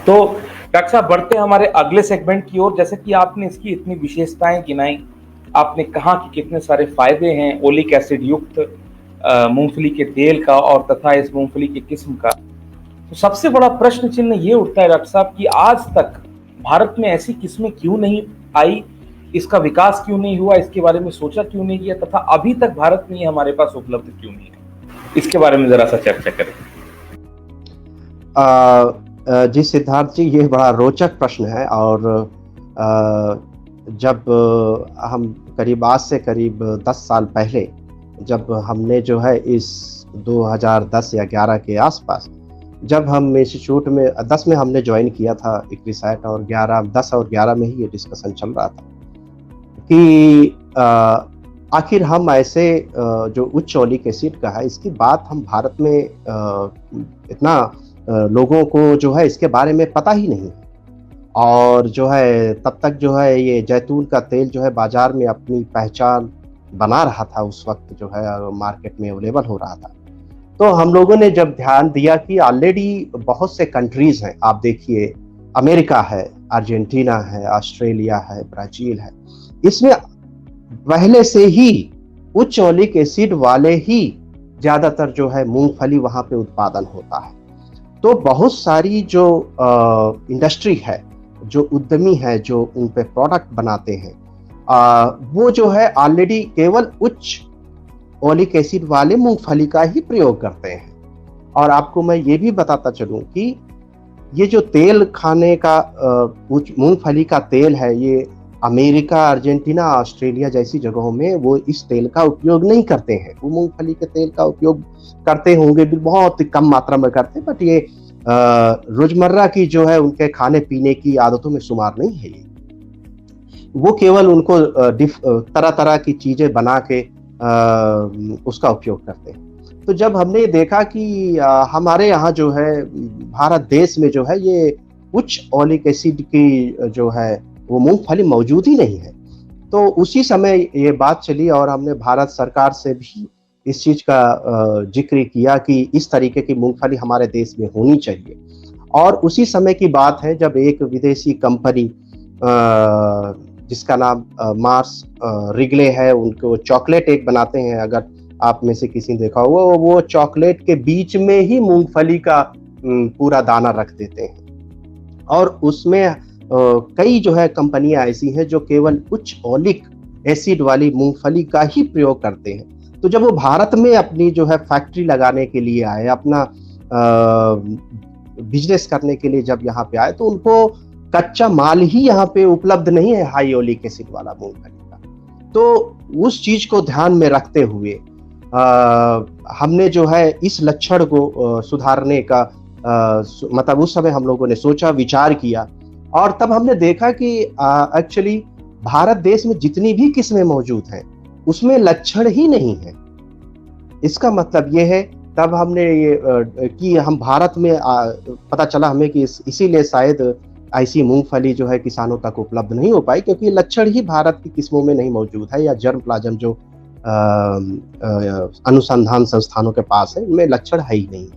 तो डॉक्टर साहब बढ़ते हैं हमारे अगले सेगमेंट की ओर। जैसे कि आपने इसकी इतनी विशेषताएं गिनाई, आपने कहा कि कितने सारे फायदे हैं ओलिक एसिड युक्त मूंगफली के तेल का और तथा इस मूंगफली की किस्म का। तो सबसे बड़ा प्रश्न चिन्ह ये उठता है डॉक्टर साहब कि आज तक भारत में ऐसी किस्में क्यों नहीं आई, इसका विकास क्यों नहीं हुआ, इसके बारे में सोचा क्यों नहीं गया, तथा अभी तक भारत में ये हमारे पास उपलब्ध क्यों नहीं है, इसके बारे में जरा सा चर्चा करें। जी सिद्धार्थ जी, ये बड़ा रोचक प्रश्न है। और जब हम करीब आज से करीब 10 साल पहले जब हमने जो है इस 2010 या 11 के आसपास जब हम इंस्टीट्यूट में 10 में हमने ज्वाइन किया था इक्रिसैट, और 10 और 11 में ही ये डिस्कशन चल रहा था कि आखिर हम ऐसे जो उच्च ओलिक एसिड का है, इसकी बात हम भारत में इतना लोगों को जो है इसके बारे में पता ही नहीं। और जो है तब तक जो है ये जैतून का तेल जो है बाजार में अपनी पहचान बना रहा था, उस वक्त जो है मार्केट में अवेलेबल हो रहा था। तो हम लोगों ने जब ध्यान दिया कि ऑलरेडी बहुत से कंट्रीज हैं, आप देखिए अमेरिका है, अर्जेंटीना है, ऑस्ट्रेलिया है, ब्राजील है, इसमें पहले से ही उच्च ओलिक एसिड वाले ही ज्यादातर जो है मूंगफली वहां पे उत्पादन होता है। तो बहुत सारी जो इंडस्ट्री है, जो उद्यमी है, जो उन पे प्रोडक्ट बनाते हैं, वो जो है ऑलरेडी केवल उच्च ओलिक एसिड वाले मूंगफली का ही प्रयोग करते हैं। और आपको मैं ये भी बताता चलूं कि ये जो तेल खाने का मूंगफली का तेल है, ये अमेरिका, अर्जेंटीना, ऑस्ट्रेलिया जैसी जगहों में वो इस तेल का उपयोग नहीं करते हैं। वो मूंगफली के तेल का उपयोग करते होंगे भी, बहुत कम मात्रा में करते हैं, बट ये रोजमर्रा की जो है उनके खाने पीने की आदतों में शुमार नहीं है। ये वो केवल उनको तरह तरह की चीजें बना के उसका उपयोग करते हैं। तो जब हमने देखा कि हमारे यहाँ जो है भारत देश में जो है ये उच्च ओलिक एसिड की जो है वो मूंगफली मौजूद ही नहीं है, तो उसी समय ये बात चली और हमने भारत सरकार से भी इस चीज का जिक्र किया कि इस तरीके की मूंगफली हमारे देश में होनी चाहिए। और उसी समय की बात है जब एक विदेशी कंपनी जिसका नाम मार्स रिगले है, उनको चॉकलेट एक बनाते हैं, अगर आप में से किसी ने देखा हो, वो चॉकलेट के बीच में ही मूंगफली का पूरा दाना रख देते हैं। और उसमें कई जो है कंपनियां ऐसी हैं जो केवल उच्च ओलिक एसिड वाली मूंगफली का ही प्रयोग करते हैं। तो जब वो भारत में अपनी जो है फैक्ट्री लगाने के लिए आए, अपना बिजनेस करने के लिए जब यहाँ पे आए, तो उनको कच्चा माल ही यहाँ पे उपलब्ध नहीं है हाई ओलिक एसिड वाला मूंगफली का। तो उस चीज को ध्यान में रखते हुए हमने जो है इस लक्षण को सुधारने का मतलब उस समय हम लोगों ने सोचा, विचार किया, और तब हमने देखा कि एक्चुअली भारत देश में जितनी भी किस्में मौजूद हैं उसमें लक्षण ही नहीं है। इसका मतलब ये है, तब हमने ये कि हम भारत में पता चला हमें कि इसीलिए शायद ऐसी मूंगफली जो है किसानों तक उपलब्ध नहीं हो पाई, क्योंकि लक्षण ही भारत की किस्मों में नहीं मौजूद है, या जर्म प्लाज्म जो अनुसंधान संस्थानों के पास है उनमें लक्षण है ही नहीं।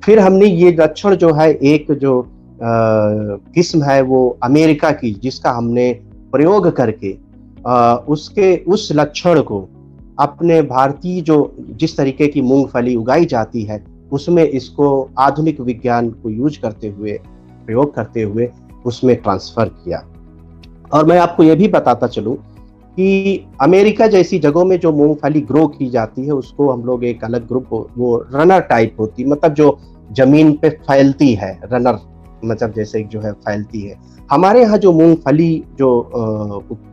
फिर हमने ये लक्षण जो है, एक जो किस्म है वो अमेरिका की, जिसका हमने प्रयोग करके उसके उस लक्षण को अपने भारतीय जो जिस तरीके की मूंगफली उगाई जाती है उसमें इसको आधुनिक विज्ञान को यूज करते हुए, प्रयोग करते हुए उसमें ट्रांसफर किया। और मैं आपको ये भी बताता चलूं कि अमेरिका जैसी जगहों में जो मूंगफली ग्रो की जाती है उसको हम लोग एक अलग ग्रुप, वो रनर टाइप होती, मतलब जो जमीन पे फैलती है, रनर मतलब जैसे जो है फैलती है। हमारे यहाँ जो मूंगफली जो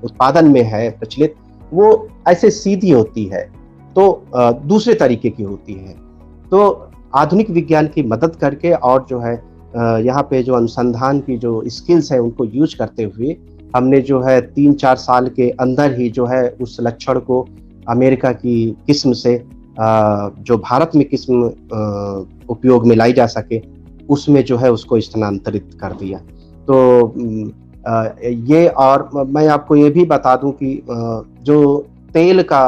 उत्पादन में है प्रचलित, वो ऐसे सीधी होती है, तो दूसरे तरीके की होती है। तो आधुनिक विज्ञान की मदद करके और जो है यहाँ पे जो अनुसंधान की जो स्किल्स है उनको यूज करते हुए हमने जो है 3-4 साल के अंदर ही जो है उस लक्षण को अमेरिका की किस्म से जो भारत में किस्म उपयोग में लाई जा सके उसमें जो है उसको स्थानांतरित कर दिया। तो ये, और मैं आपको ये भी बता दूं कि जो तेल का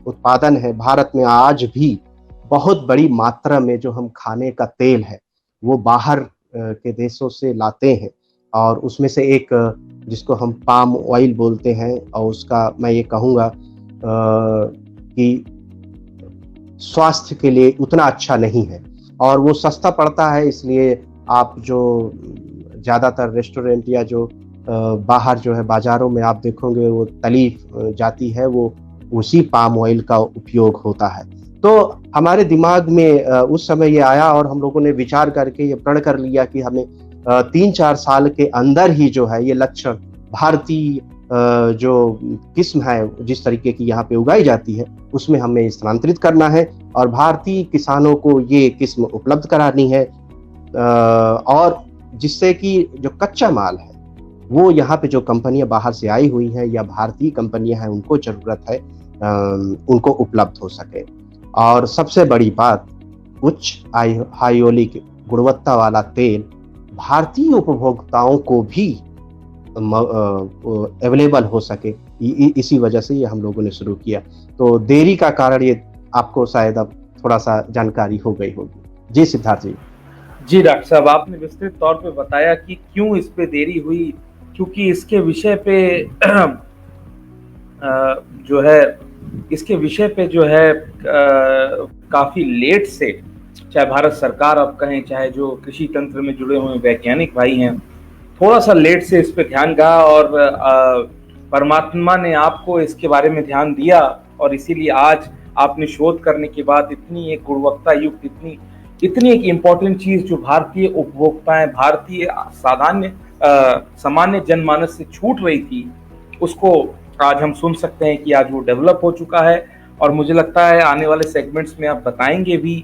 उत्पादन है भारत में आज भी बहुत बड़ी मात्रा में जो हम खाने का तेल है वो बाहर के देशों से लाते हैं, और उसमें से एक जिसको हम पाम ऑयल बोलते हैं, और उसका मैं ये कहूँगा कि स्वास्थ्य के लिए उतना अच्छा नहीं है और वो सस्ता पड़ता है। इसलिए आप जो ज़्यादातर रेस्टोरेंट या जो बाहर जो है बाज़ारों में आप देखोगे वो तली जाती है, वो उसी पाम ऑयल का उपयोग होता है। तो हमारे दिमाग में उस समय ये आया और हम लोगों ने विचार करके ये प्रण कर लिया कि हमें 3-4 साल के अंदर ही जो है ये लक्षण भारतीय जो किस्म है जिस तरीके की यहाँ पे उगाई जाती है उसमें हमें स्थानांतरित करना है और भारतीय किसानों को ये किस्म उपलब्ध करानी है, और जिससे कि जो कच्चा माल है वो यहाँ पे जो कंपनियां बाहर से आई हुई हैं या भारतीय कंपनियां हैं उनको ज़रूरत है उनको उपलब्ध हो सके। और सबसे बड़ी बात, उच्च हाइओलिक गुणवत्ता वाला तेल भारतीय उपभोक्ताओं को भी अवेलेबल हो सके, इसी वजह से ये हम लोगों ने शुरू किया। तो देरी का कारण ये आपको शायद अब थोड़ा सा जानकारी हो गई होगी। जी सिद्धार्थ जी। जी डॉक्टर साहब, आपने विस्तृत तौर पे बताया कि क्यों इस पे देरी हुई, क्योंकि इसके विषय पे जो है इसके विषय पे जो है काफ़ी लेट से, चाहे भारत सरकार आप कहें, चाहे जो कृषि तंत्र में जुड़े हुए वैज्ञानिक भाई हैं, थोड़ा सा लेट से इस पे ध्यान गया और परमात्मा ने आपको इसके बारे में ध्यान दिया और इसीलिए आज आपने शोध करने के बाद इतनी एक गुणवत्ता युक्त, इतनी एक इम्पोर्टेंट चीज़ जो भारतीय उपभोक्ताएं, भारतीय सामान्य जनमानस से छूट रही थी, उसको आज हम सुन सकते हैं कि आज वो डेवलप हो चुका है। और मुझे लगता है आने वाले सेगमेंट्स में आप बताएंगे भी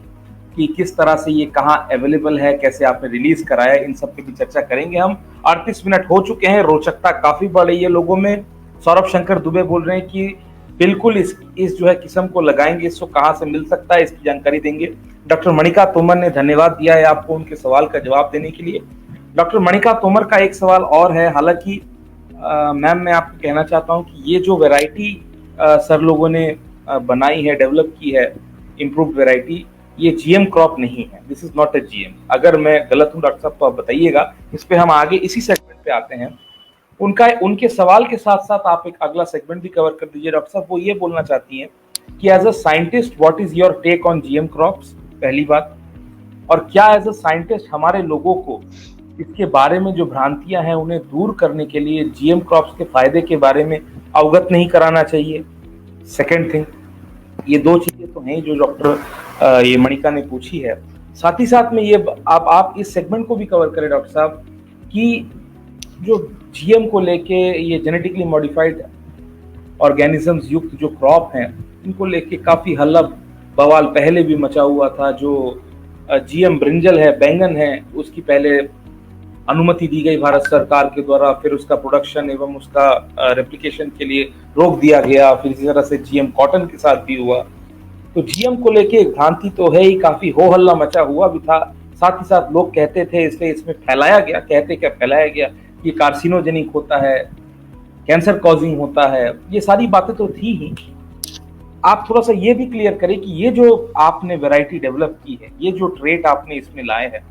कि किस तरह से ये कहाँ अवेलेबल है, कैसे आपने रिलीज कराया, इन सब पे भी चर्चा करेंगे हम। 38 मिनट हो चुके हैं, रोचकता काफी बढ़ रही है लोगों में। सौरभ शंकर दुबे बोल रहे हैं कि बिल्कुल इस जो है किस्म को लगाएंगे, इसको कहाँ से मिल सकता है इसकी जानकारी देंगे। डॉक्टर मणिका तोमर ने धन्यवाद दिया है आपको उनके सवाल का जवाब देने के लिए। डॉक्टर मणिका तोमर का एक सवाल और है, हालांकि मैम मैं आपको कहना चाहता हूँ कि ये जो वैरायटी सर लोगों ने बनाई है, डेवलप की है, इम्प्रूव्ड वैरायटी, ये जीएम क्रॉप नहीं है। This is not a GM. अगर मैं गलत हूँ डॉक्टर साहब तो आप बताइएगा। इस पे हम आगे इसी सेगमेंट पे आते हैं। उनके सवाल के साथ साथ आप एक अगला सेगमेंट भी कवर कर दीजिए डॉक्टर साहब। वो ये बोलना चाहती हैं कि as a scientist what is your take on GM crops, पहली बात, और क्या एज अ साइंटिस्ट हमारे लोगों को इसके बारे में जो भ्रांतियां हैं उन्हें दूर करने के लिए जीएम क्रॉप्स के फायदे के बारे में अवगत नहीं कराना चाहिए। सेकेंड थिंग, ये दो चीजें तो हैं जो डॉक्टर ये मणिका ने पूछी है। साथ ही साथ में ये आप इस सेगमेंट को भी कवर करें डॉक्टर साहब कि जो जीएम को लेके, ये जेनेटिकली मॉडिफाइड ऑर्गेनिजम्स युक्त जो क्रॉप हैं, इनको लेके काफी हल्ला बवाल पहले भी मचा हुआ था। जो जीएम ब्रिंजल है, बैंगन है, उसकी पहले अनुमति दी गई भारत सरकार के द्वारा, फिर उसका प्रोडक्शन एवं उसका रेप्लिकेशन के लिए रोक दिया गया, फिर इसी तरह से जीएम कॉटन के साथ भी हुआ। तो जीएम को लेके एक भ्रांति तो है ही, काफी हो हल्ला मचा हुआ भी था। साथ ही साथ लोग कहते थे इसलिए इसमें फैलाया गया कि कार्सिनोजेनिक होता है, कैंसर कॉजिंग होता है, ये सारी बातें तो थी ही। आप थोड़ा सा ये भी क्लियर करें कि ये जो आपने वैरायटी डेवलप की है, ये जो ट्रेट आपने इसमें लाए हैं,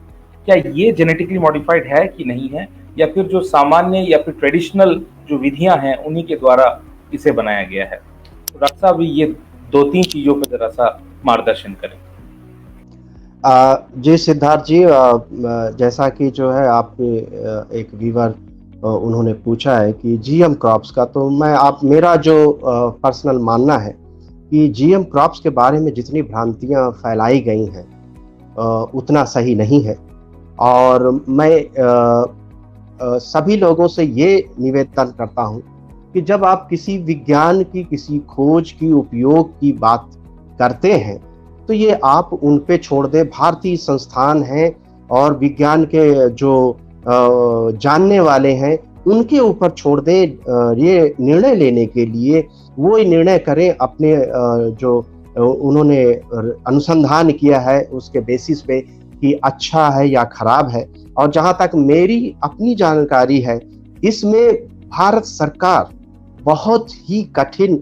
क्या ये जेनेटिकली मॉडिफाइड है कि नहीं है, या फिर जो सामान्य या फिर ट्रेडिशनल जो विधियां हैं उन्हीं के द्वारा इसे बनाया गया है। तो डॉक्टर साहब ये 2-3 चीजों पर जरा सा मार्गदर्शन करें। जी सिद्धार्थ जी, जैसा कि जो है आप एक व्यूअर उन्होंने पूछा है कि जीएम क्रॉप्स का, तो मेरा जो पर्सनल मानना है कि जीएम क्रॉप्स के बारे में जितनी भ्रांतियां फैलाई गई हैं उतना सही नहीं है। और मैं सभी लोगों से ये निवेदन करता हूं कि जब आप किसी विज्ञान की, किसी खोज की, उपयोग की बात करते हैं तो ये आप उन पे छोड़ दें। भारतीय संस्थान हैं और विज्ञान के जो जानने वाले हैं उनके ऊपर छोड़ दें ये निर्णय लेने के लिए। वो निर्णय करें अपने जो उन्होंने अनुसंधान किया है उसके बेसिस पे कि अच्छा है या खराब है। और जहां तक मेरी अपनी जानकारी है, इसमें भारत सरकार बहुत ही कठिन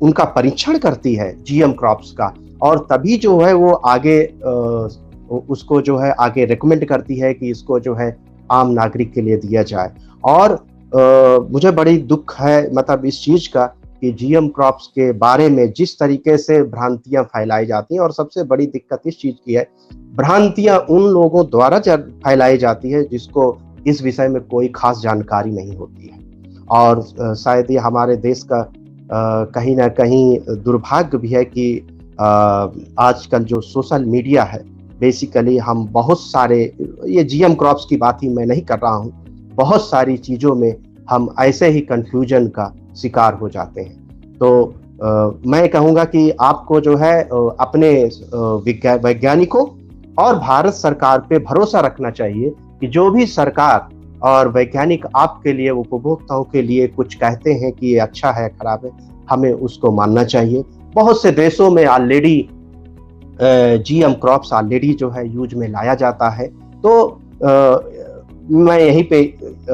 उनका परीक्षण करती है जीएम क्रॉप्स का, और तभी जो है वो आगे उसको जो है आगे रिकमेंड करती है कि इसको जो है आम नागरिक के लिए दिया जाए। और मुझे बड़ी दुख है मतलब इस चीज का कि जीएम क्रॉप्स के बारे में जिस तरीके से भ्रांतियां फैलाई जाती हैं, और सबसे बड़ी दिक्कत इस चीज की है, भ्रांतियां उन लोगों द्वारा फैलाई जाती है जिसको इस विषय में कोई खास जानकारी नहीं होती है। और शायद ये हमारे देश का कहीं ना कहीं दुर्भाग्य भी है कि आजकल जो सोशल मीडिया है, बेसिकली हम बहुत सारे, ये जीएम क्रॉप्स की बात ही मैं नहीं कर रहा हूँ, बहुत सारी चीज़ों में हम ऐसे ही कंफ्यूजन का शिकार हो जाते हैं। तो मैं कहूँगा कि आपको जो है अपने वैज्ञानिकों और भारत सरकार पे भरोसा रखना चाहिए कि जो भी सरकार और वैज्ञानिक आपके लिए, उपभोक्ताओं के लिए कुछ कहते हैं कि ये अच्छा है खराब है, हमें उसको मानना चाहिए। बहुत से देशों में ऑलरेडी जीएम क्रॉप्स ऑलरेडी जो है यूज में लाया जाता है। तो मैं यहीं पे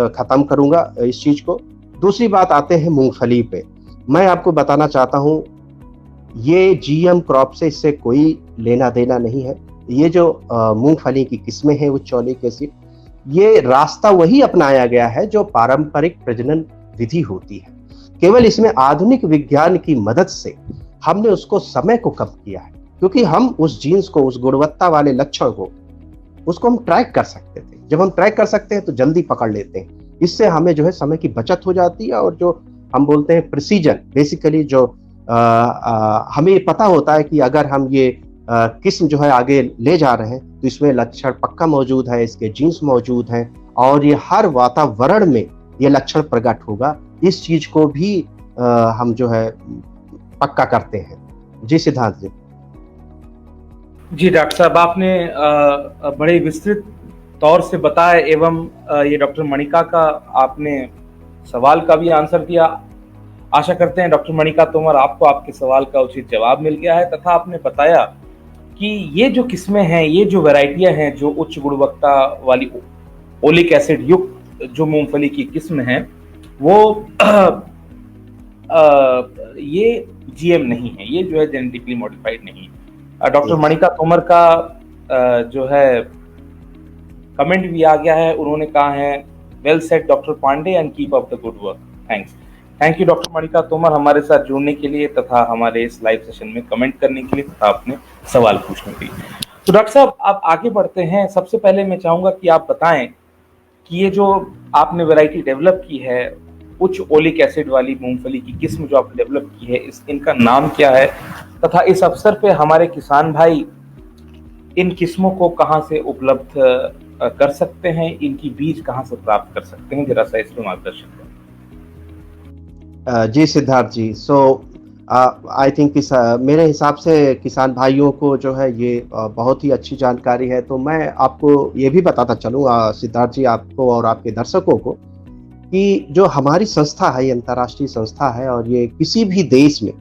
खत्म करूंगा इस चीज को। दूसरी बात आते हैं मूंगफली पे। मैं आपको बताना चाहता हूं, ये जीएम क्रॉप से इससे कोई लेना देना नहीं है। ये जो मूंगफली की किस्में हैं उच्च ओलिक एसिड, ये रास्ता वही अपनाया गया है जो पारंपरिक प्रजनन विधि होती है। केवल इसमें आधुनिक विज्ञान की मदद से हमने उसको समय को कम किया है, क्योंकि हम उस जीन्स को, उस गुणवत्ता वाले लक्षण को, उसको हम ट्रैक कर सकते थे। जब हम ट्रैक कर सकते हैं तो जल्दी पकड़ लेते हैं। इससे हमें जो है समय की बचत हो जाती है, और जो हम बोलते हैं प्रिसीजन, बेसिकली जो हमें पता होता है कि अगर हम ये किस्म जो है आगे ले जा रहे हैं तो इसमें लक्षण पक्का मौजूद है, इसके जीन्स मौजूद हैं, और ये हर वातावरण में ये लक्षण प्रकट होगा। इस चीज को भी हम जो है पक्का करते हैं। जी सिद्धांत जी। जी डॉक्टर साहब, आपने बड़े विस्तृत तौर से बताया, एवं ये डॉक्टर मणिका का आपने सवाल का भी आंसर दिया। आशा करते हैं डॉक्टर मणिका तोमर, आपको आपके सवाल का उचित जवाब मिल गया है, तथा आपने बताया कि ये जो किस्में हैं, ये जो वैरायटियां हैं, जो उच्च गुणवत्ता वाली ओलिक एसिड युक्त जो मूंगफली की किस्म है, वो ये जीएम नहीं है, ये जो है जेनेटिकली मॉडिफाइड नहीं है। डॉक्टर मणिका तोमर का जो है कमेंट भी आ गया है। उन्होंने कहा है, well said doctor Pandey and keep up the good work. Thanks. Thank you doctor Manika Tomar, हमारे साथ जुड़ने के लिए तथा हमारे इस लाइव सेशन में कमेंट करने के लिए तथा अपने सवाल पूछने के लिए। तो डॉक्टर साहब, आप आगे बढ़ते हैं। सबसे पहले मैं चाहूंगा कि आप बताएं कि ये जो आपने वैरायटी डेवलप की है, उच्च ओलिक एसिड वाली मूंगफली की किस्म जो आपने डेवलप की है, इनका नाम क्या है, तथा इस अवसर पे हमारे किसान भाई इन किस्मों को कहां से उपलब्ध कर सकते हैं, इनकी बीज कहां से प्राप्त कर सकते हैं, जरा सा इस पर मार्गदर्शन करें। जी सिद्धार्थ जी, सो आई थिंक मेरे हिसाब से किसान भाइयों को जो है ये बहुत ही अच्छी जानकारी है। तो मैं आपको ये भी बताता चलूँ सिद्धार्थ जी, आपको और आपके दर्शकों को, कि जो हमारी संस्था है, ये अंतर्राष्ट्रीय संस्था है, और ये किसी भी देश में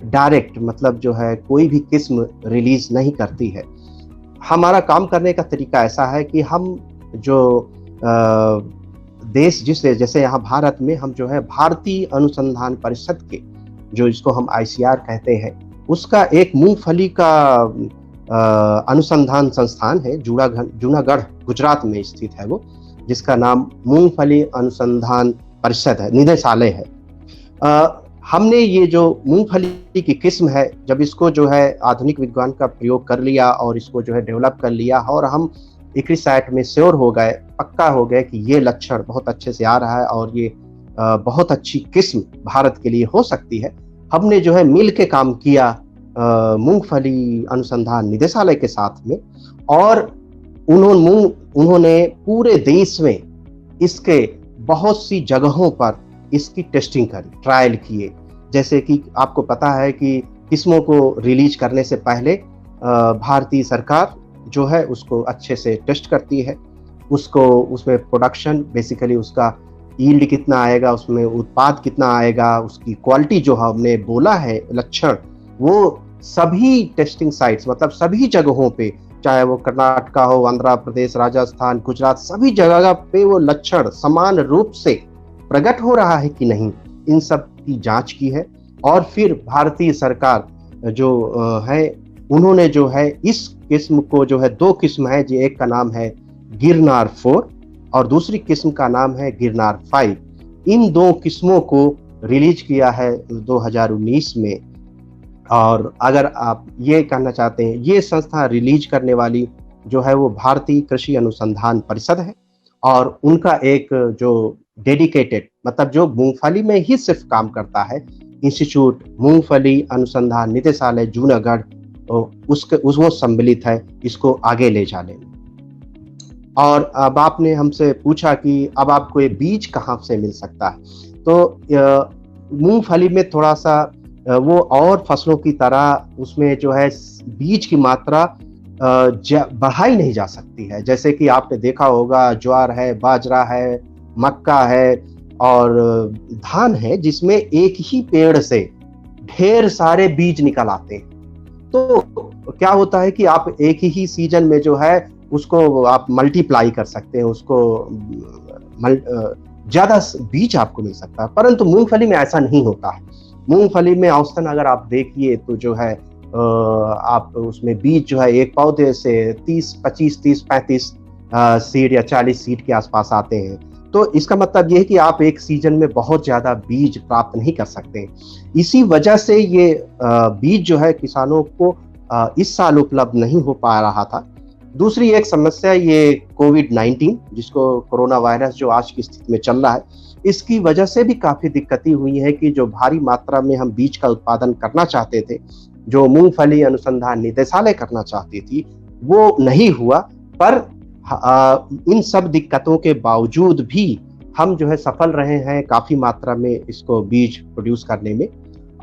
डायरेक्ट मतलब जो है कोई भी किस्म रिलीज नहीं करती है। हमारा काम करने का तरीका ऐसा है कि हम जो देश जैसे यहाँ भारत में हम जो है भारतीय अनुसंधान परिषद के, जो इसको हम आईसीआर कहते हैं, उसका एक मूंगफली का अनुसंधान संस्थान है, जूनागढ़ गुजरात में स्थित है वो, जिसका नाम मूंगफली अनुसंधान परिषद है, निदेशालय है। हमने ये जो मूंगफली की किस्म है, जब इसको जो है आधुनिक विज्ञान का प्रयोग कर लिया और इसको जो है डेवलप कर लिया, और हम इक्रिसाइट में श्योर हो गए, पक्का हो गए कि ये लक्षण बहुत अच्छे से आ रहा है और ये बहुत अच्छी किस्म भारत के लिए हो सकती है, हमने जो है मिल के काम किया मूंगफली अनुसंधान निदेशालय के साथ में, और उन्होंने पूरे देश में इसके बहुत सी जगहों पर इसकी टेस्टिंग करी, ट्रायल किए। जैसे कि आपको पता है कि किस्मों को रिलीज करने से पहले भारतीय सरकार जो है उसको अच्छे से टेस्ट करती है, उसको उसमें प्रोडक्शन, बेसिकली उसका यील्ड कितना आएगा, उसमें उत्पाद कितना आएगा, उसकी क्वालिटी जो हमने बोला है लक्षण, वो सभी टेस्टिंग साइट्स मतलब सभी जगहों पे, चाहे वो कर्नाटका हो, आंध्र प्रदेश, राजस्थान, गुजरात, सभी जगह पे वो लक्षण समान रूप से प्रकट हो रहा है कि नहीं, इन सब की जांच की है। और फिर भारतीय सरकार जो है उन्होंने जो है इस किस्म को जो है, दो किस्म है जी, एक का नाम है गिरनार 4 और दूसरी किस्म का नाम है गिरनार 5। इन दो किस्मों को रिलीज किया है 2019 में। और अगर आप ये कहना चाहते हैं, ये संस्था रिलीज करने वाली जो है वो भारतीय कृषि अनुसंधान परिषद है, और उनका एक जो डेडिकेटेड, मतलब जो मूंगफली में ही सिर्फ काम करता है, इंस्टीट्यूट मूंगफली अनुसंधान निदेशालय जूनागढ़, वो सम्मिलित है इसको आगे ले जाने में। और अब आपने हमसे पूछा कि अब आपको ये बीज कहाँ से मिल सकता है, तो मूंगफली में थोड़ा सा वो और फसलों की तरह उसमें जो है बीज की मात्रा बढ़ाई नहीं जा सकती है। जैसे कि आपने देखा होगा ज्वार है, बाजरा है, मक्का है और धान है, जिसमें एक ही पेड़ से ढेर सारे बीज निकल आते हैं। तो क्या होता है कि आप एक ही सीजन में जो है उसको आप मल्टीप्लाई कर सकते हैं, उसको ज्यादा बीज आपको मिल सकता है। परंतु मूंगफली में ऐसा नहीं होता है। मूंगफली में औसतन अगर आप देखिए तो जो है आप उसमें बीज जो है एक पौधे से 30-35 सीड या 40 सीड के आसपास आते हैं। तो इसका मतलब ये है कि आप एक सीजन में बहुत ज्यादा बीज प्राप्त नहीं कर सकते। इसी वजह से ये बीज जो है किसानों को इस साल उपलब्ध नहीं हो पा रहा था। दूसरी एक समस्या ये कोविड-19, जिसको कोरोना वायरस जो आज की स्थिति में चल रहा है, इसकी वजह से भी काफी दिक्कतें हुई है कि जो भारी मात्रा में हम बीज का उत्पादन करना चाहते थे, जो मूंगफली अनुसंधान निदेशालय करना चाहती थी, वो नहीं हुआ। पर इन सब दिक्कतों के बावजूद भी हम जो है सफल रहे हैं काफी मात्रा में इसको बीज प्रोड्यूस करने में।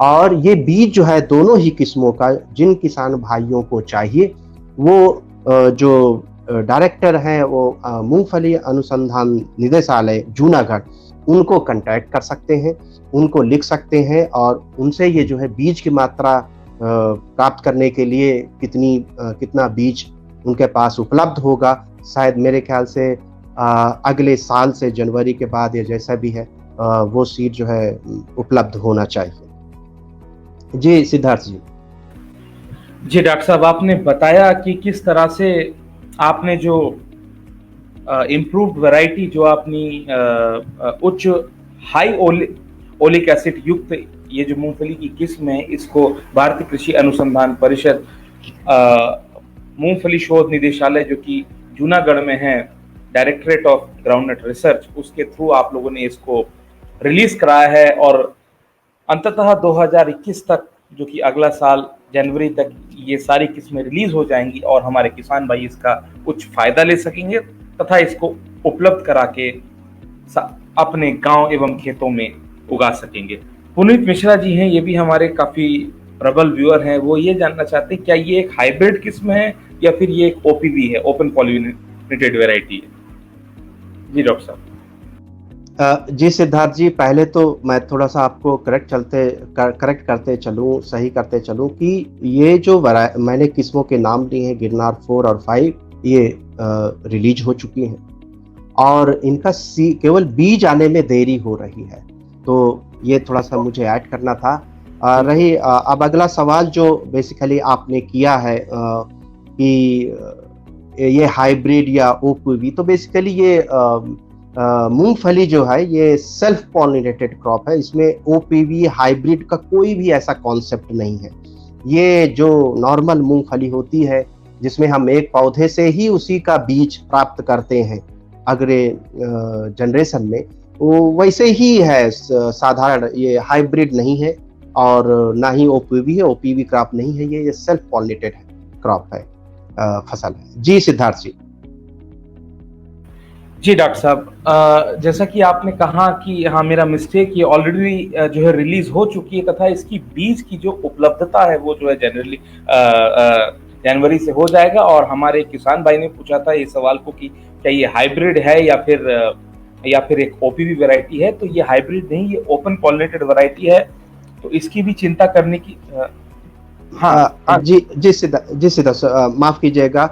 और ये बीज जो है दोनों ही किस्मों का जिन किसान भाइयों को चाहिए, वो जो डायरेक्टर हैं वो मूंगफली अनुसंधान निदेशालय जूनागढ़, उनको कांटेक्ट कर सकते हैं, उनको लिख सकते हैं और उनसे ये जो है बीज की मात्रा प्राप्त करने के लिए कितना बीज उनके पास उपलब्ध होगा, शायद मेरे ख्याल से अगले साल से जनवरी के बाद या जैसा भी है वो सीड जो है उपलब्ध होना चाहिए। जी सिद्धार्थ जी। जी डॉक्टर साहब, आपने बताया कि किस तरह से आपने जो इम्प्रूव्ड वैरायटी, जो अपनी उच्च हाई ओलिक एसिड युक्त ये जो मूंगफली की किस्म है, इसको भारतीय कृषि अनुसंधान परिषद मूंगफली शोध निदेशालय जो कि जूनागढ़ में है, डायरेक्टरेट ऑफ ग्राउंडनट रिसर्च, उसके थ्रू आप लोगों ने इसको रिलीज कराया है। और अंततः 2021 तक, जो कि अगला साल जनवरी तक, ये सारी किस्में रिलीज हो जाएंगी और हमारे किसान भाई इसका उच्च फायदा ले सकेंगे तथा इसको उपलब्ध करा के अपने गांव एवं खेतों में उगा सकेंगे। पुनीत मिश्रा जी हैं, ये भी हमारे काफी प्रबल व्यूअर हैं, वो ये जानना चाहते हैं क्या ये एक हाइब्रिड किस्म है या फिर ये एक ओपीवी है, ओपन पॉलिनेटेड वैरायटी है? जी डॉक्टर साहब। जी सिद्धार्थ जी, पहले तो मैं थोड़ा सा आपको करेक्ट करते चलूँ, सही करते चलूँ कि ये जो मैंने किस्मों के नाम लिए हैं गिरनार 4 और 5, ये रिलीज हो चुकी हैं और इनका केवल बीज आने में देरी हो रही है। तो ये थोड़ा सा मुझे ऐड करना था। रही अब अगला सवाल जो बेसिकली आपने किया है कि ये हाइब्रिड या ओपीवी, तो बेसिकली ये मूंगफली जो है ये सेल्फ पॉलिनेटेड क्रॉप है। इसमें ओपीवी हाइब्रिड का कोई भी ऐसा कॉन्सेप्ट नहीं है। ये जो नॉर्मल मूंगफली होती है जिसमें हम एक पौधे से ही उसी का बीज प्राप्त करते हैं अगले जनरेशन में, वो वैसे ही है साधारण। ये हाइब्रिड नहीं है और ना ही ओपीवी है, ओपीवी क्रॉप नहीं है, ये सेल्फ पॉलिनेटेड क्रॉप है, फसल है। जी सिद्धार्थ जी। जी डॉक्टर साहब, जैसा कि आपने कहा कि हाँ मेरा मिस्टेक, ये ऑलरेडी जो है रिलीज हो चुकी है तथा इसकी बीज की जो उपलब्धता है वो जो है जनवरी से हो जाएगा। और हमारे किसान भाई ने पूछा था ये सवाल को कि क्या ये हाइब्रिड है या फिर एक ओपीवी वैरायटी है, तो ये हाइब्रिड नहीं, ये ओपन पॉलिनेटेड वैरायटी है, तो इसकी भी चिंता करने की हाँ। जी सिद्धार्थ, माफ कीजिएगा,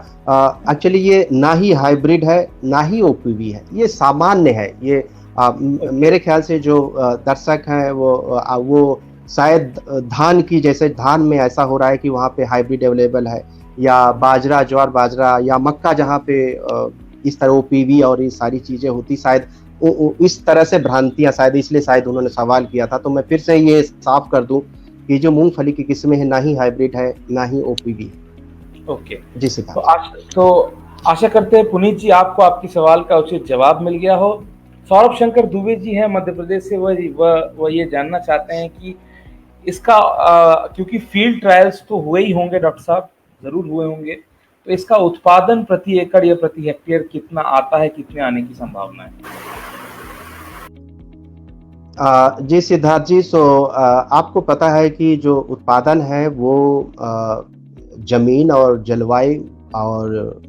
एक्चुअली ये ना ही हाइब्रिड है ना ही ओपीवी है, ये सामान्य है। ये मेरे ख्याल से जो दर्शक हैं वो शायद धान की, जैसे धान में ऐसा हो रहा है कि वहाँ पे हाइब्रिड अवेलेबल है, या बाजरा, ज्वार बाजरा या मक्का, जहाँ पे इस तरह ओपीवी और ये सारी चीजें होती, शायद इस तरह से भ्रांतियां, शायद इसलिए शायद उन्होंने सवाल किया था। तो मैं फिर से ये साफ कर दूं कि जो मूंगफली की किस्में हैं, ना ही हाइब्रिड है ना ही ओपीवी है। ओके। जी सिद्धार्थ। तो आशा करते हैं पुनीत जी आपको आपकी सवाल का उचित जवाब मिल गया हो। सौरभ शंकर दुबे जी हैं मध्य प्रदेश से, वह ये जानना चाहते हैं कि इसका क्योंकि फील्ड ट्रायल्स तो हुए ही होंगे डॉक्टर साहब, जरूर हुए होंगे, तो इसका उत्पादन प्रति एकड़ या प्रति हेक्टेयर कितना आता है, कितने आने की संभावना है? जी सिद्धार्थ जी, आपको पता है कि जो उत्पादन है वो जमीन और जलवायु और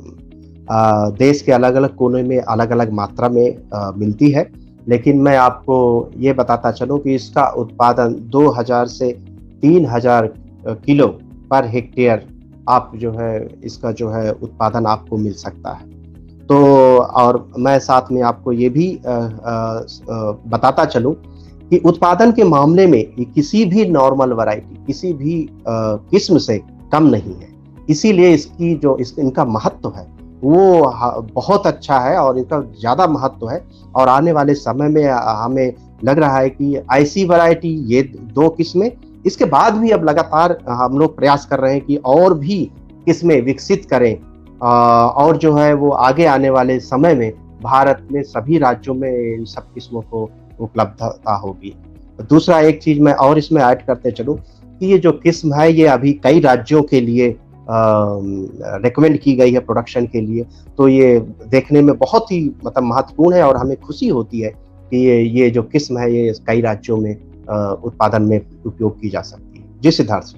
देश के अलग अलग कोने में अलग अलग मात्रा में मिलती है। लेकिन मैं आपको ये बताता चलूं कि इसका उत्पादन 2000 से 3000 किलो पर हेक्टेयर आप जो है इसका जो है उत्पादन आपको मिल सकता है। तो और मैं साथ में आपको ये भी बताता चलूं कि उत्पादन के मामले में ये किसी भी नॉर्मल वैरायटी, किसी भी किस्म से कम नहीं है। इसीलिए इसकी जो इनका महत्व है वो बहुत अच्छा है और इनका ज़्यादा महत्व है। और आने वाले समय में हमें लग रहा है कि ऐसी वैरायटी, ये 2 किस्में, इसके बाद भी अब लगातार हम लोग प्रयास कर रहे हैं कि और भी किस्में विकसित करें, और जो है वो आगे आने वाले समय में भारत में सभी राज्यों में इन सब किस्मों को उपलब्धता होगी। दूसरा एक चीज मैं और इसमें ऐड करते चलूं कि ये जो किस्म है ये अभी कई राज्यों के लिए रेकमेंड की गई है प्रोडक्शन के लिए। तो ये देखने में बहुत ही मतलब महत्वपूर्ण है और हमें खुशी होती है कि ये जो किस्म है ये कई राज्यों में उत्पादन में उपयोग की जा सकती है। जी सिद्धार्थ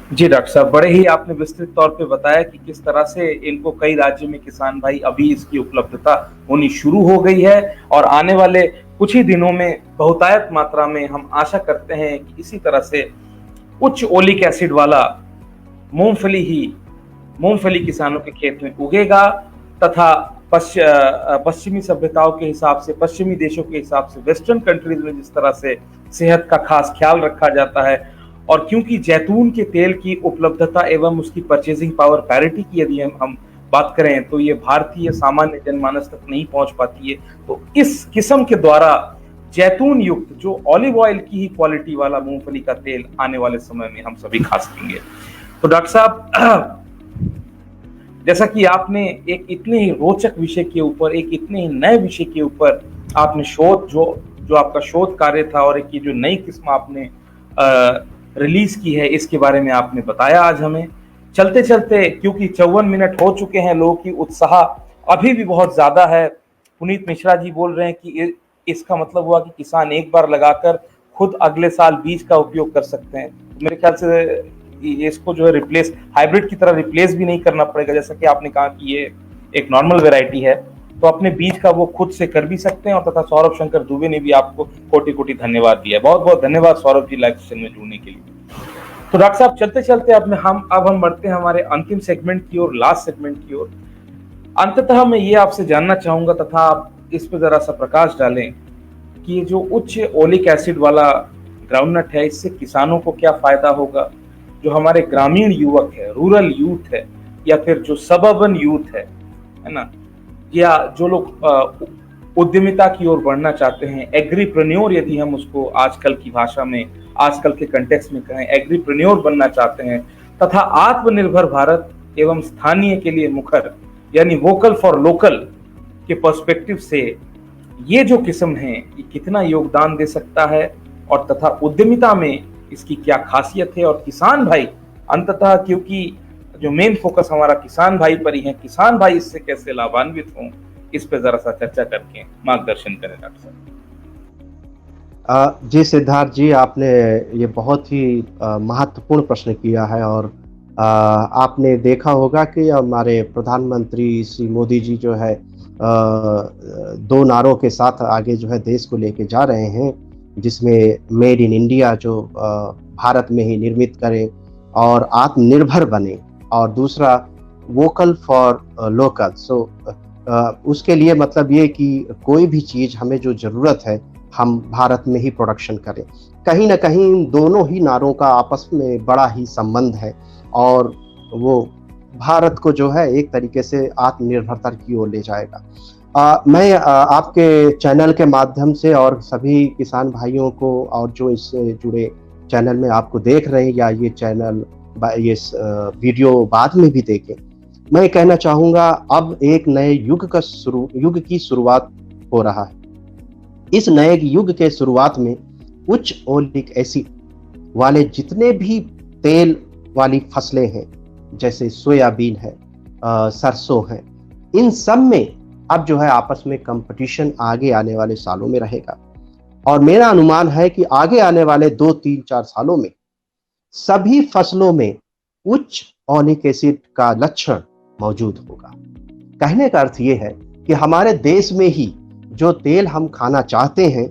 जी डॉक्टर साहब, बड़े ही आपने विस्तृत तौर पे बताया कि किस तरह से इनको कई राज्यों में किसान भाई अभी इसकी उपलब्धता होनी शुरू हो गई है और आने वाले कुछ ही दिनों में बहुतायत मात्रा में हम आशा करते हैं कि इसी तरह से उच्च ओलिक एसिड वाला मूंगफली किसानों के खेत में उगेगा तथा पश्चिमी सभ्यताओं के हिसाब से, पश्चिमी देशों के हिसाब से, वेस्टर्न कंट्रीज में जिस तरह से सेहत का खास ख्याल रखा जाता है, और क्योंकि जैतून के तेल की उपलब्धता एवं उसकी परचेजिंग पावर पैरिटी की यदि हम बात करें तो ये भारतीय सामान्य जनमानस तक नहीं पहुंच पाती है। तो इस किस्म के द्वारा जैतून युक्त जो ऑलिव ऑयल की ही क्वालिटी वाला मूंगफली का तेल आने वाले समय में हम सभी खा सकेंगे। तो डॉक्टर साहब, जैसा कि आपने एक इतने ही रोचक विषय के ऊपर, एक इतने ही नए विषय के ऊपर आपने शोध जो आपका शोध कार्य था और एक जो नई किस्म आपने रिलीज की है, इसके बारे में आपने बताया आज हमें। चलते चलते, क्योंकि 54 मिनट हो चुके हैं, लोगों की उत्साह अभी भी बहुत ज्यादा है। पुनीत मिश्रा जी बोल रहे हैं कि इसका मतलब हुआ कि किसान एक बार लगाकर खुद अगले साल बीज का उपयोग कर सकते हैं। मेरे ख्याल से इसको जो है रिप्लेस, हाइब्रिड की तरह रिप्लेस भी नहीं करना पड़ेगा। जैसा कि आपने कहा कि ये एक नॉर्मल वेराइटी है, तो अपने बीज का वो खुद से कर भी सकते हैं। और तथा सौरभ शंकर दुबे ने भी आपको कोटि कोटि धन्यवाद दिया। बहुत बहुत धन्यवाद सौरभ जी लाइव सेशन में जुड़ने के लिए। तो डॉक्टर साहब, चलते चलते अब हम बढ़ते हैं हमारे अंतिम सेगमेंट की ओर, लास्ट सेगमेंट की ओर। अंततः मैं ये आपसे जानना चाहूंगा तथा आप इस पर जरा सा प्रकाश डालें कि ये जो उच्च ओलिक एसिड वाला ग्राउंडनट है, इससे किसानों को क्या फायदा होगा। जो हमारे ग्रामीण युवक है, रूरल यूथ है, या फिर जो सबअर्बन यूथ है ना, या जो लोग उद्यमिता की ओर बढ़ना चाहते हैं, एग्रीप्रेन्योर यदि हम उसको आजकल की भाषा में, आजकल के कंटेक्स्ट में कहें, एग्रीप्रेन्योर बनना चाहते हैं, तथा आत्मनिर्भर भारत एवं स्थानीय के लिए मुखर यानी वोकल फॉर लोकल के पर्सपेक्टिव से ये जो किस्म है ये कितना योगदान दे सकता है, और तथा उद्यमिता में इसकी क्या खासियत है, और किसान भाई अंततः, क्योंकि जो मेन फोकस हमारा किसान भाई पर ही है, किसान भाई इससे कैसे लाभान्वित हों, इस पे जरा सा चर्चा करके मार्गदर्शन करें डॉक्टर साहब। जी सिद्धार्थ जी, आपने ये बहुत ही महत्वपूर्ण प्रश्न किया है। और आपने देखा होगा कि हमारे प्रधानमंत्री श्री मोदी जी जो है 2 नारों के साथ आगे जो है देश को लेके जा रहे हैं, जिसमें मेड इन इंडिया, जो भारत में ही निर्मित करें और आत्मनिर्भर बने, और दूसरा वोकल फॉर लोकल। उसके लिए मतलब ये कि कोई भी चीज़ हमें जो ज़रूरत है हम भारत में ही प्रोडक्शन करें। कहीं ना कहीं इन दोनों ही नारों का आपस में बड़ा ही संबंध है और वो भारत को जो है एक तरीके से आत्मनिर्भरता की ओर ले जाएगा। मैं आपके चैनल के माध्यम से और सभी किसान भाइयों को और जो इससे जुड़े चैनल में आपको देख रहे हैं या ये चैनल ये वीडियो बाद में भी देखें, मैं कहना चाहूँगा अब एक नए युग की शुरुआत हो रहा है। इस नए युग के शुरुआत में उच्च ओलिक एसिड वाले जितने भी तेल वाली फसलें हैं, जैसे सोयाबीन है, सरसों है, इन सब में अब जो है आपस में कंपटीशन आगे आने वाले सालों में रहेगा। और मेरा अनुमान है कि आगे आने वाले 2, 3, 4 सालों में सभी फसलों में उच्च ओलिक एसिड का लक्षण मौजूद होगा। कहने का अर्थ ये है कि हमारे देश में ही जो तेल हम खाना चाहते हैं,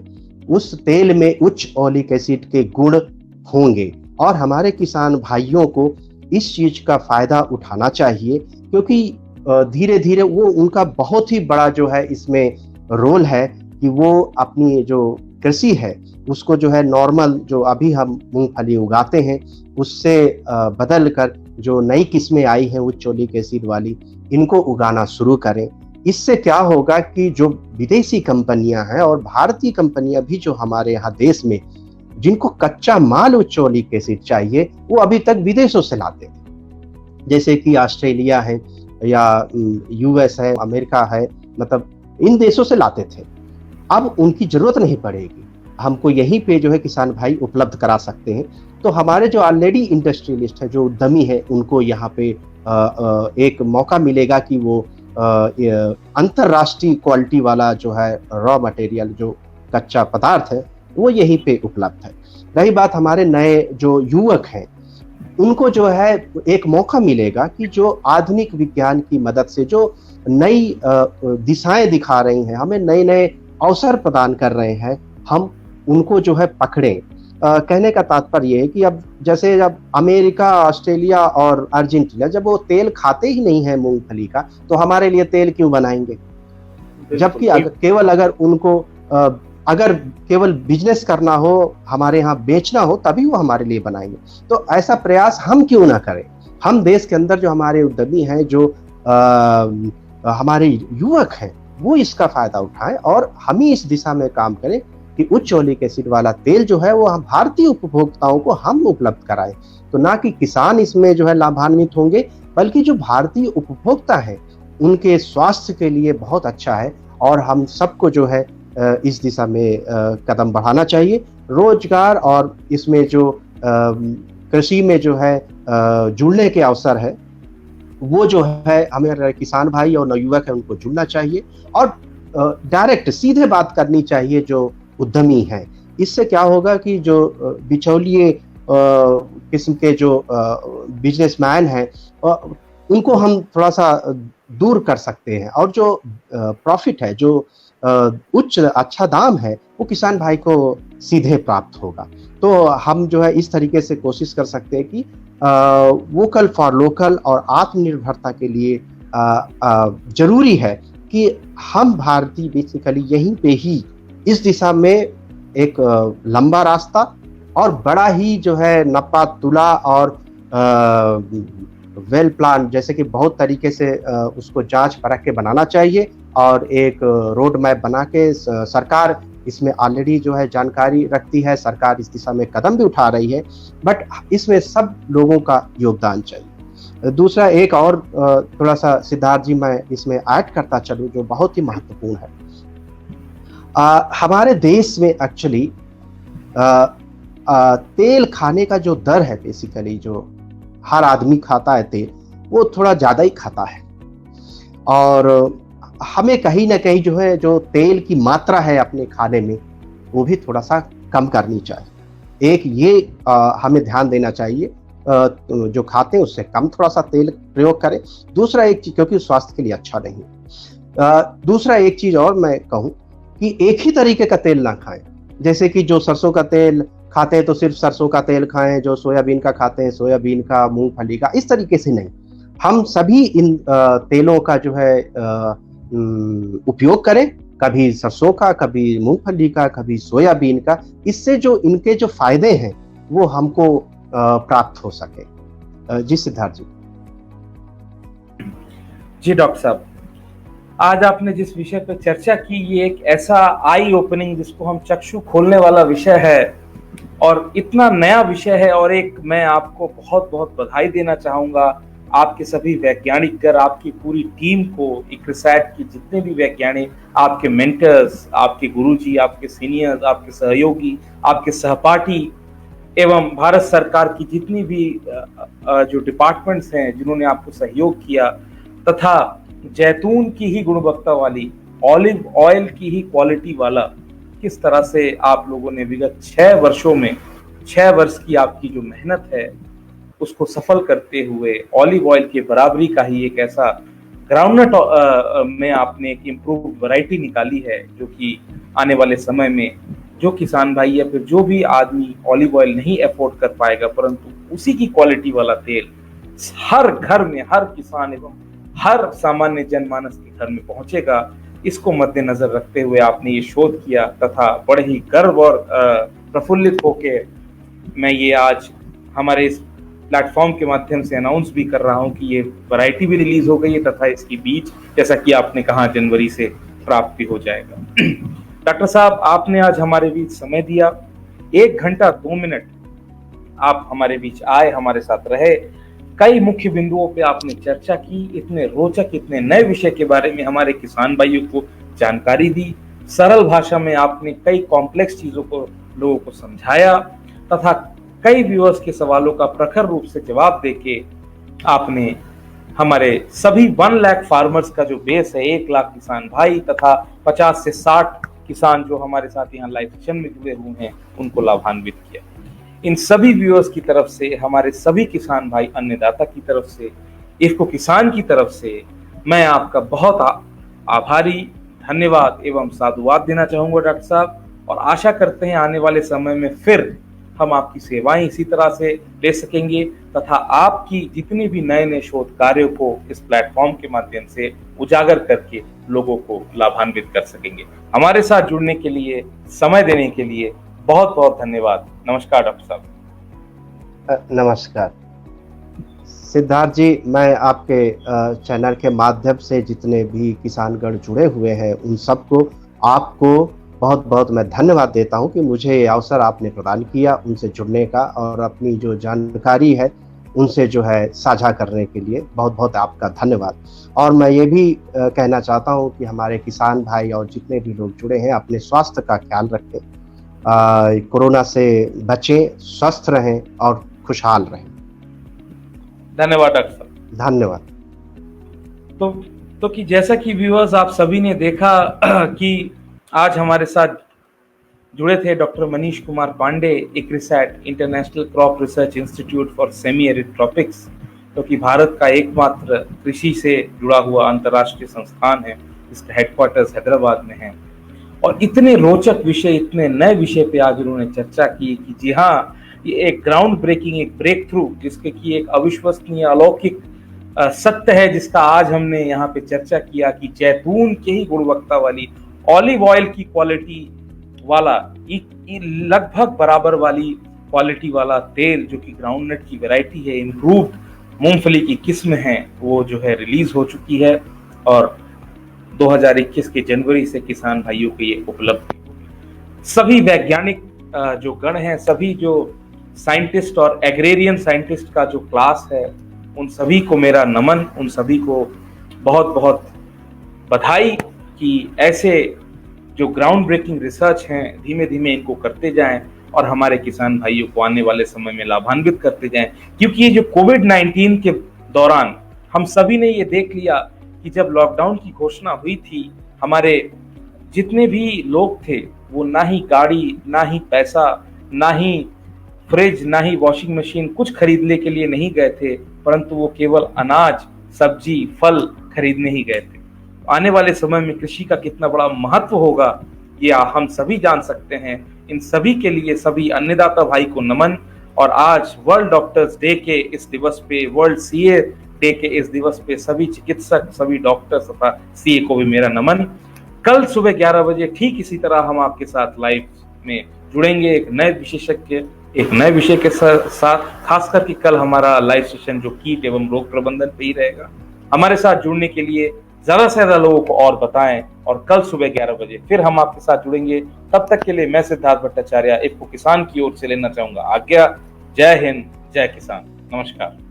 उस तेल में उच्च ओलिक एसिड के गुण होंगे और हमारे किसान भाइयों को इस चीज का फायदा उठाना चाहिए, क्योंकि धीरे धीरे वो उनका बहुत ही बड़ा जो है इसमें रोल है कि वो अपनी जो कृषि है उसको जो है नॉर्मल जो अभी हम मूंगफली उगाते हैं उससे बदल कर जो नई किस्में आई हैं उच्च ओलिक एसिड वाली, इनको उगाना शुरू करें। इससे क्या होगा कि जो विदेशी कंपनियां हैं और भारतीय कंपनियां भी जो हमारे यहाँ देश में जिनको कच्चा माल उच्च ओलिक एसिड चाहिए, वो अभी तक विदेशों से लाते थे, जैसे कि ऑस्ट्रेलिया है या यूएस है, अमेरिका है, मतलब इन देशों से लाते थे। अब उनकी जरूरत नहीं पड़ेगी, हमको यहीं पे जो है किसान भाई उपलब्ध करा सकते हैं। तो हमारे जो ऑलरेडी इंडस्ट्रियलिस्ट है, जो उद्यमी है, उनको यहाँ पे एक मौका मिलेगा कि वो अंतरराष्ट्रीय क्वालिटी वाला जो है रॉ मटेरियल, जो कच्चा पदार्थ है, वो यहीं पे उपलब्ध है। रही बात हमारे नए जो युवक हैं, उनको जो है एक मौका मिलेगा कि जो आधुनिक विज्ञान की मदद से जो नई दिशाएं दिखा रही हैं, हमें नए नए अवसर प्रदान कर रहे हैं, हम उनको जो है पकड़ें। कहने का तात्पर्य ये है कि अब जैसे जब अमेरिका, ऑस्ट्रेलिया और अर्जेंटीना जब वो तेल खाते ही नहीं है मूंगफली का, तो हमारे लिए तेल क्यों बनाएंगे? जबकि अगर उनको अगर केवल बिजनेस करना हो, हमारे यहाँ बेचना हो, तभी वो हमारे लिए बनाएंगे। तो ऐसा प्रयास हम क्यों ना करें? हम देश के अंदर जो हमारे उद्यमी हैं, जो हमारे युवक हैं, वो इसका फायदा उठाएं और हम ही इस दिशा में काम करें कि उच्च ओलिक एसिड वाला तेल जो है वो हम भारतीय उपभोक्ताओं को हम उपलब्ध कराएं। तो ना कि किसान इसमें जो है लाभान्वित होंगे, बल्कि जो भारतीय उपभोक्ता है उनके स्वास्थ्य के लिए बहुत अच्छा है और हम सबको जो है इस दिशा में कदम बढ़ाना चाहिए। रोजगार और इसमें जो कृषि में जो है जुड़ने के अवसर है, वो जो है हमें किसान भाई और नवयुवक है उनको जुड़ना चाहिए और डायरेक्ट सीधे बात करनी चाहिए जो उद्यमी हैं। इससे क्या होगा कि जो बिचौलिए किस्म के जो बिजनेसमैन हैं उनको हम थोड़ा सा दूर कर सकते हैं और जो प्रॉफिट है, जो उच्च अच्छा दाम है, वो किसान भाई को सीधे प्राप्त होगा। तो हम जो है इस तरीके से कोशिश कर सकते हैं कि वोकल फॉर लोकल और आत्मनिर्भरता के लिए जरूरी है कि हम भारतीय बेसिकली यहीं पे ही इस दिशा में एक लंबा रास्ता और बड़ा ही जो है नपा तुला और वेल प्लान, जैसे कि बहुत तरीके से उसको जांच परख के बनाना चाहिए और एक रोड मैप बना के सरकार इसमें ऑलरेडी जो है जानकारी रखती है, सरकार इस दिशा में कदम भी उठा रही है, बट इसमें सब लोगों का योगदान चाहिए। दूसरा एक और थोड़ा सा सिद्धार्थ जी मैं इसमें ऐड करता चलूं जो बहुत ही महत्वपूर्ण है। हमारे देश में एक्चुअली तेल खाने का जो दर है, बेसिकली जो हर आदमी खाता है तेल, वो थोड़ा ज़्यादा ही खाता है और हमें कहीं ना कहीं जो है जो तेल की मात्रा है अपने खाने में वो भी थोड़ा सा कम करनी चाहिए। एक ये हमें ध्यान देना चाहिए, जो खाते हैं उससे कम थोड़ा सा तेल प्रयोग करें। दूसरा एक चीज, क्योंकि स्वास्थ्य के लिए अच्छा नहीं है। दूसरा एक चीज और मैं कहूँ कि एक ही तरीके का तेल ना खाएं, जैसे कि जो सरसों का तेल खाते हैं तो सिर्फ सरसों का तेल खाएं, जो सोयाबीन का खाते हैं सोयाबीन का, मूंगफली का, इस तरीके से नहीं। हम सभी इन तेलों का जो है उपयोग करें कभी सरसों का, कभी मूंगफली का, कभी सोयाबीन का, इससे जो इनके जो फायदे हैं वो हमको प्राप्त हो सके। जी सिद्धार्थ जी। जी डॉक्टर साहब, आज आपने जिस विषय पर चर्चा की ये एक ऐसा आई ओपनिंग, जिसको हम चक्षु खोलने वाला विषय है और इतना नया विषय है। और एक मैं आपको बहुत बहुत बधाई देना चाहूंगा, आपके सभी वैज्ञानिक कर, आपकी पूरी टीम को, इक्रिसैट की जितने भी वैज्ञानिक, आपके मेंटर्स, आपके गुरुजी, आपके सीनियर्स, आपके सहयोगी, आपके सहपाठी एवं भारत सरकार की जितनी भी जो डिपार्टमेंट्स हैं जिन्होंने आपको सहयोग किया, तथा जैतून की ही गुणवत्ता वाली, ऑलिव ऑयल की ही क्वालिटी वाला, किस तरह से आप लोगों ने विगत 6 वर्षों में, 6 वर्ष की आपकी जो मेहनत है उसको सफल करते हुए ऑलिव ऑयल के बराबरी का ही एक ऐसा ग्राउंडनट में आपने एक इम्प्रूव्ड वैरायटी निकाली है, जो कि आने वाले समय में जो किसान भाई या फिर जो भी आदमी ऑलिव ऑयल नहीं अफोर्ड कर पाएगा, परंतु उसी की क्वालिटी वाला तेल हर घर में, हर किसान एवं हर सामान्य जनमानस के घर में पहुंचेगा, इसको मद्देनजर रखते हुए आपने ये शोध किया। तथा बड़े ही गर्व और प्रफुल्लित होकर मैं ये आज हमारे इस प्लेटफॉर्म के माध्यम से अनाउंस भी कर रहा हूं कि ये वैरायटी भी रिलीज हो गई है, तथा इसकी बीज, जैसा कि आपने कहा, जनवरी से प्राप्त भी हो जाएगा। डॉक्टर साहब, आपने आज हमारे बीच समय दिया, 1 घंटा 2 मिनट आप हमारे बीच आए, हमारे साथ रहे, कई मुख्य बिंदुओं पे आपने चर्चा की, इतने रोचक, इतने नए विषय के बारे में हमारे किसान भाइयों को जानकारी दी, सरल भाषा में आपने कई कॉम्प्लेक्स चीजों को लोगों को समझाया, तथा कई व्यूअर्स के सवालों का प्रखर रूप से जवाब देके आपने हमारे सभी 1 लाख फार्मर्स का जो बेस है, 1 लाख किसान भाई तथा 50 से 60 किसान जो हमारे साथ यहाँ लाइव सेशन में जुड़े हुए हैं, उनको लाभान्वित किया। इन सभी व्यूअर्स की तरफ से, हमारे सभी किसान भाई अन्नदाता की तरफ से, इफ्को किसान की तरफ से मैं आपका बहुत आभारी, धन्यवाद एवं साधुवाद देना चाहूंगा डॉक्टर साहब। और आशा करते हैं आने वाले समय में फिर हम आपकी सेवाएं इसी तरह से ले सकेंगे, तथा आपकी जितने भी नए नए शोध कार्यों को इस प्लेटफॉर्म के माध्यम से उजागर करके लोगों को लाभान्वित कर सकेंगे। हमारे साथ जुड़ने के लिए, समय देने के लिए बहुत बहुत धन्यवाद। नमस्कार डॉक्टर साहब। नमस्कार सिद्धार्थ जी, मैं आपके चैनल के माध्यम से जितने भी किसानगण जुड़े हुए हैं उन सबको, आपको बहुत बहुत मैं धन्यवाद देता हूं कि मुझे ये अवसर आपने प्रदान किया उनसे जुड़ने का, और अपनी जो जानकारी है उनसे जो है साझा करने के लिए बहुत बहुत आपका धन्यवाद। और मैं ये भी कहना चाहता हूं कि हमारे किसान भाई और जितने भी लोग जुड़े हैं अपने स्वास्थ्य का ख्याल रखें, कोरोना से बचें, स्वस्थ रहें और खुशहाल रहें। धन्यवाद डॉक्टर साहब। धन्यवाद। तो कि जैसा कि व्यूअर्स आप सभी ने देखा कि आज हमारे साथ जुड़े थे doctor Manish Kumar Pandey, ICRISAT international crop research institute for semi arid tropics, जो कि भारत का एकमात्र कृषि से जुड़ा हुआ अंतर्राष्ट्रीय संस्थान है, जिसका हेडक्वार्टर्स हैदराबाद में है। और इतने रोचक विषय, इतने नए विषय पे आज उन्होंने चर्चा की कि जी हाँ, ये एक ग्राउंड ब्रेकिंग, एक ब्रेक थ्रू, जिसके की एक अविश्वसनीय अलौकिक सत्य है, जिसका आज हमने यहाँ पे चर्चा किया कि जैतून के ही गुणवत्ता वाली, ऑलिव ऑयल की क्वालिटी वाला, लगभग बराबर वाली क्वालिटी वाला तेल, जो कि ग्राउंडनट की वैरायटी है, इम्प्रूव्ड मूंगफली की किस्म है, वो जो है रिलीज हो चुकी है और 2021 के जनवरी से किसान भाइयों को ये उपलब्ध। सभी वैज्ञानिक जो गण हैं, सभी जो साइंटिस्ट और एग्रेरियन साइंटिस्ट का जो क्लास है, उन सभी को मेरा नमन, उन सभी को बहुत बहुत बधाई कि ऐसे जो ग्राउंड ब्रेकिंग रिसर्च हैं धीमे धीमे इनको करते जाएं और हमारे किसान भाइयों को आने वाले समय में लाभान्वित करते जाएं। क्योंकि ये जो कोविड-19 के दौरान हम सभी ने ये देख लिया कि जब लॉकडाउन की घोषणा हुई थी, हमारे जितने भी लोग थे वो ना ही गाड़ी, ना ही पैसा, ना ही फ्रिज, ना ही वॉशिंग मशीन कुछ खरीदने के लिए नहीं गए थे, परंतु वो केवल अनाज, सब्जी, फल खरीदने ही गए थे। आने वाले समय में कृषि का कितना बड़ा महत्व होगा ये हम सभी जान सकते हैं। इन सभी के लिए सभी अन्नदाता भाई को नमन। और आज वर्ल्ड डॉक्टर्स डे के इस दिवस पे, वर्ल्ड सीए डे के इस दिवस पे सभी चिकित्सक, सभी डॉक्टर्स तथा सीए को भी मेरा नमन। कल सुबह 11 बजे ठीक इसी तरह हम आपके साथ लाइव में जुड़ेंगे एक नए विशेषज्ञ, एक नए विषय के साथ। खास करके कल हमारा लाइव सेशन जो कीट एवं रोग प्रबंधन पे ही रहेगा। हमारे साथ जुड़ने के लिए ज्यादा से ज्यादा लोगों को और बताएं, और कल सुबह 11 बजे फिर हम आपके साथ जुड़ेंगे। तब तक के लिए मैं सिद्धार्थ भट्टाचार्य इफ्को किसान की ओर से लेना चाहूंगा आज्ञा। जय हिंद, जय किसान, नमस्कार।